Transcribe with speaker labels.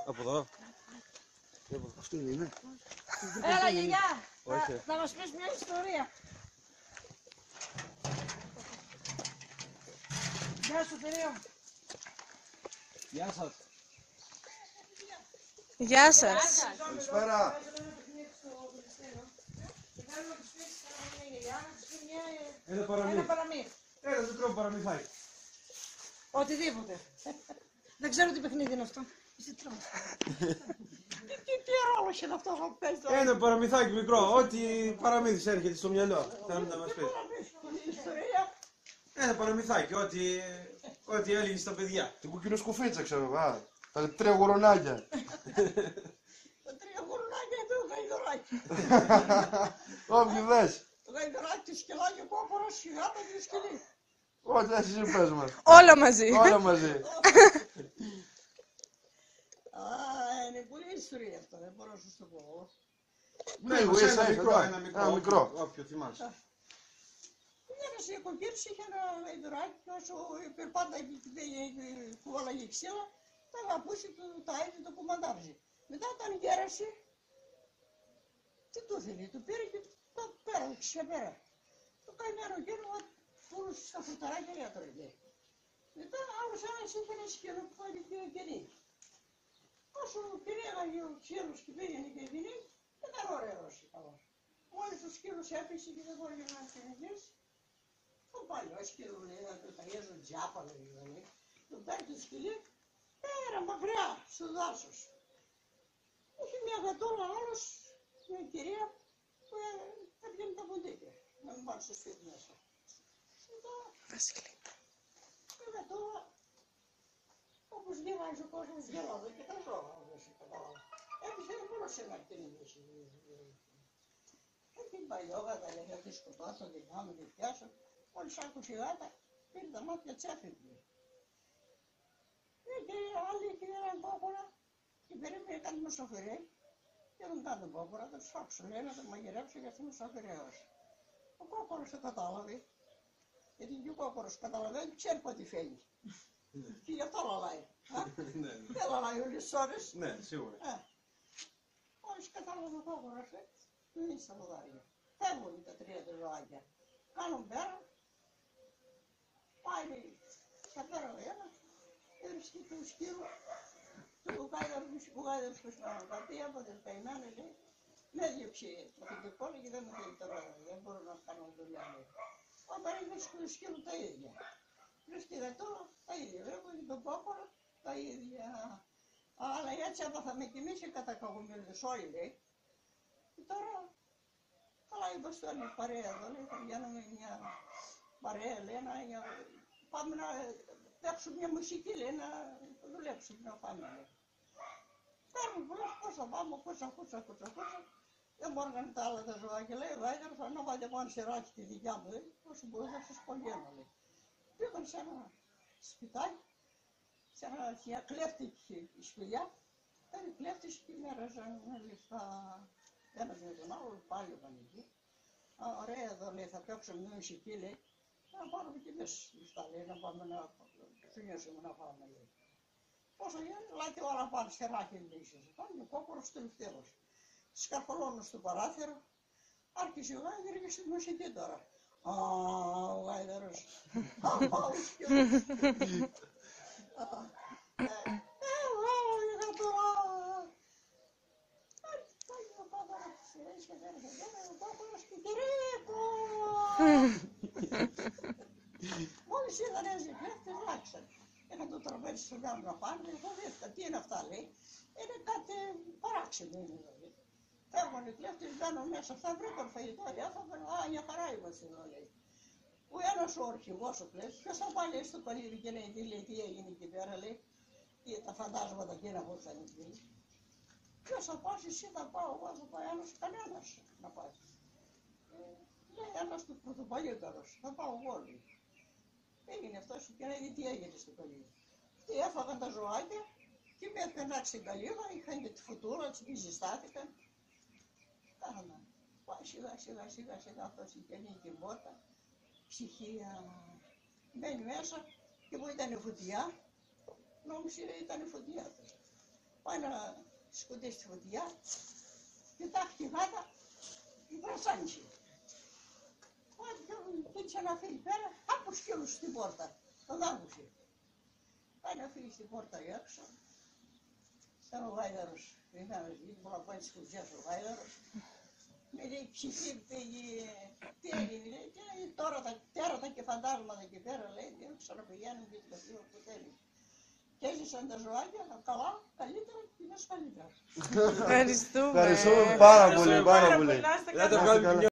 Speaker 1: Από εδώ. Αυτό είναι.
Speaker 2: Έλα γιαγιά,
Speaker 1: Όχι.
Speaker 2: θα μας πεις μια ιστορία. Γεια σου Θηρίο.
Speaker 1: Γεια σας.
Speaker 3: Γεια σας.
Speaker 1: Καλησπέρα. Ένα
Speaker 2: παραμύθι.
Speaker 1: Ένα μικρό παραμυθάκι.
Speaker 2: Οτιδήποτε. Δεν ξέρω τι παιχνίδι είναι αυτό. Είσαι τρόμος. Τι ρόλος είναι αυτό που παίζει τώρα.
Speaker 1: Ένα παραμυθάκι μικρό. Ό,τι παραμύθι έρχεται στο μυαλό. Θα να μας πει.
Speaker 2: Ιστορία.
Speaker 1: Ένα παραμυθάκι. Ό,τι έλεγε στα παιδιά.
Speaker 4: Την κοκκινό σκουφίτσα ξέρω εγώ. Τα τρία γουρονάκια.
Speaker 2: Τα τρία γουρνάκια εδώ, το γαϊδωράκι.
Speaker 4: Όποιοι δες.
Speaker 2: Το γαϊδωράκι, το σκυλάκι, ο κόκορος, η γάτα και το σκυλί.
Speaker 4: Ό,τι εσύ πες μας.
Speaker 3: Όλα μαζί.
Speaker 4: Όλα μαζί.
Speaker 2: Είναι πολύ ιστορία αυτό, δεν μπορώ να σου το πω.
Speaker 1: Ναι,
Speaker 4: εγώ
Speaker 1: ένα
Speaker 4: ίσα,
Speaker 1: μικρό.
Speaker 4: ένα
Speaker 1: Ένα
Speaker 4: μικρό.
Speaker 1: Όποιο θυμάσαι.
Speaker 2: Ένας οικοκύρης είχε ένα γαϊδωράκι και όσο περπάτα και κουβάλαγε ξύλα, τα αγαπούσε του, τα έδινε το κουμαντάρζι. Μετά όταν γέρασε, τι του θέλει, του πήρε και το πέρα, το ξεπέρα. Το καημένο γέρο πούλωσε στα φρουταράκια για το ρεγέ. Μετά άλλος ένας είχε ένα σκύλο που έλεγε κερί. Όσο πήρε ο ξύλος και πήγαινε και δίνει, ήταν ωραίος καλός. Μόλις ο σκύλος έπεσε και δεν μπορούσε να κυνηγήσει, το παλιό σκύλο λέει, να το ταγιάζουν τζάπα λέει, το παίρνει το σκυλί, πέρα μακριά στο δάσος. Είχε μια γατούλα άλλος, μια κυρία που έβγαινε τα ποντίκια, να μην πάρει στο σπίτι μέσα.
Speaker 3: Βασίλη.
Speaker 2: Η γατούλα, όπως διαβάζει ο κόσμος, γελάδε και τα ζώα, όπως κατάλαβα. Έπεισε δεν μπορούσε να κυνηγήσει. Την παλιόγατα λέει, θα τη σκοτώσω, την κάνω, την πιάσω. Μόλις άκουσε η γάτα, πήρε τα μάτια τσέφυγε. Και άλλοι είχε έναν κόκορα και περίμενε κάτι μουσοφυρί. Και δεν κάνει τον κόκορα, θα τους φάξω, λέει, να τον μαγειρέψω γιατί είναι μουσοφυρέος. Ο κόκορος το κατάλαβε. Γιατί και ο κόκορος καταλαβαίνει, ξέρει πότε φαίνει. Και γι' αυτό λαλάει. Δεν λαλάει όλες τις ώρες.
Speaker 1: Ναι, σίγουρα.
Speaker 2: Μόλις κατάλαβε ο κόκορος, του είναι στα λοδάρια. Φεύγουν τα τρία τα ζωάκια. Κάνουν πέρα. Πάει στα πέρα ο ένας. Έβρισκε το σκύλο. Του γάιδαρος που σπάγαν κάτι από την καημένα λέει. Με διώξε το φυτικό και δεν μου θέλει τώρα. Δεν μπορώ να κάνω δουλειά λέει. Όταν έβρισκε το σκύλο τα ίδια. Βρίσκεται τώρα τα ίδια. Βλέπω και τον κόκορο τα ίδια. Αλλά έτσι έπαθαμε κι εμείς και κατακαγωμένες όλοι λέει. Και τώρα, καλά είπα στο ένα παρέα εδώ, λέει, θα βγαίνουμε μια παρέα, λέει, πάμε να παίξουμε μια μουσική, λέει, να δουλέψουμε, να πάμε, λέει. Παίρνουν πώς θα πάμε, κούτσα, δεν μπορούν τα άλλα τα ζωάκια, λέει, βάιδερ, θα να βάλετε πάνω σε ράκι τη δικιά μου, λέει, όσο μπορεί θα σας πονιέμω, λέει. Πήγαν σε ένα σπιτάκι, σε μια κλέφτικη σπηλιά, ήταν κλέφτης και μέραζαν λεφτά. Ένας με τον άλλο, πάλι ο πανηγύρι. Ωραία εδώ λέει, θα παίξουμε μια μουσική λέει. Να πάρουμε και εμείς λεφτά λέει, να πάμε να ξυνιώσουμε να πάμε λέει. Πόσο γίνει, λάτε όλα πάνω σε ράκι λέει. Κάνει ο κόκορος τελευταίος. Σκαρφολώνω στο παράθυρο, άρχισε ο γάιδερος και στη μουσική τώρα. Ο γάιδερος. Ο σκύλος. Μόλις είδαν έτσι κλέφτες άρχισαν. Είχαν το τραπέζι στον γάμο να πάνε, εγώ δέχτηκα, τι είναι αυτά λέει. Είναι κάτι παράξενο είναι δηλαδή. Φεύγουν οι κλέφτες, μπαίνουν μέσα, αυτά βρήκαν φαγητό, έφαγαν, μια χαρά είμαστε εδώ λέει. Ο ένας ο αρχηγός ο κλέφτης, ποιος θα πάει λέει στο παλίρι και λέει τι έγινε εκεί πέρα λέει. Τα φαντάσματα εκείνα που θα είναι εκεί. Ποιος θα πας, εσύ θα πάω, εγώ θα πάει ένας, κανένας να πάει. Λέει ένας του πρωτοπαλιότερος, θα πάω εγώ λέει. Έγινε αυτός και λέει τι έγινε στο καλύβα. Αυτοί έφαγαν τα ζωάκια και με έπαιρναν στην καλύβα, είχαν και τη φουτούρα, τις ζεστάθηκαν. Κάναν. Πάει σιγά αυτός είχε ανοίγει την πόρτα, ψυχία, μπαίνει μέσα και που ήταν η φωτιά, νόμιζε ήταν η φωτιά του. πάει να σκοτήσει τη φωτιά, πετάχει η γάτα, βρασάνισε. Κοίτησε να φύγει πέρα, από σκύλους στην πόρτα, τον άκουσε. Πάει να φύγει στην πόρτα έξω, ήταν ο γάιδαρος, είχαμε βγει, μπορεί να πάει της κουζιάς ο γάιδαρος. Με λέει ψυχή, τι έγινε, λέει, τώρα τα τέρατα και φαντάσματα εκεί πέρα, λέει, δεν ξαναπηγαίνουν και το θείο που θέλει. Και έζησαν τα ζωάκια, καλά, καλύτερα και μέσα καλύτερα.
Speaker 3: Ευχαριστούμε.
Speaker 4: Ευχαριστούμε πάρα πολύ, πάρα πολύ.
Speaker 1: Δεν τα βγάλει